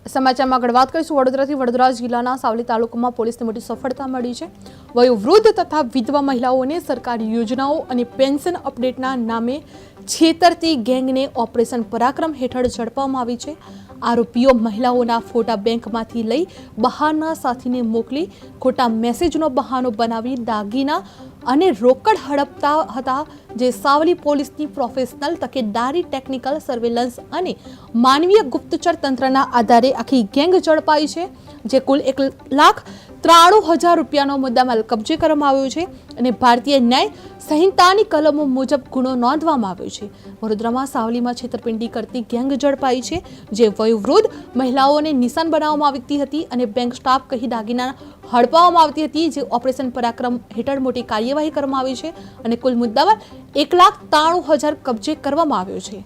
સમાચારમાં આગળ વાત કરીશું વડોદરાથી। વડોદરા જિલ્લાના સાવલી તાલુકામાં પોલીસને મોટી સફળતા મળી છે। વયોવૃદ્ધ તથા વિધવા મહિલાઓને સરકારી યોજનાઓ અને પેન્શન અપડેટના નામે છેતરતી ગેંગને ઓપરેશન પરાક્રમ હેઠળ ઝડપવામાં આવી છે। આરોપીઓ મહિલાઓના ફોટા બેંકમાંથી લઈ બહારના સાથીને મોકલી ખોટા મેસેજનો બહાનો બનાવી દાગીના અને રોકડ હડપતા હતા, જે સાવલી પોલીસની પ્રોફેશનલ તકેદારી, ટેકનિકલ સર્વેલન્સ અને માનવીય ગુપ્તચર તંત્રના આધારે આખી ગેંગ ઝડપાઈ છે, જે કુલ 1,93,000 રૂપિયાનો મુદ્દામાલ કબજે કરવામાં આવ્યો છે અને ભારતીય ન્યાય સંહિતાની કલમો મુજબ ગુનો નોંધવામાં આવ્યો છે। વડોદરામાં સાવલીમાં છેતરપિંડી કરતી ગેંગ ઝડપાઈ છે, જે વયોવૃદ્ધ મહિલાઓને નિશાન બનાવવામાં આવતી હતી અને બેંક સ્ટાફ કહી દાગીના હડપાવવામાં આવતી હતી, જે ઓપરેશન પરાક્રમ હેઠળ મોટી કાર્યવાહી કરવામાં આવી છે અને કુલ મુદ્દામાલ 1,93,000 કબજે કરવામાં આવ્યો છે।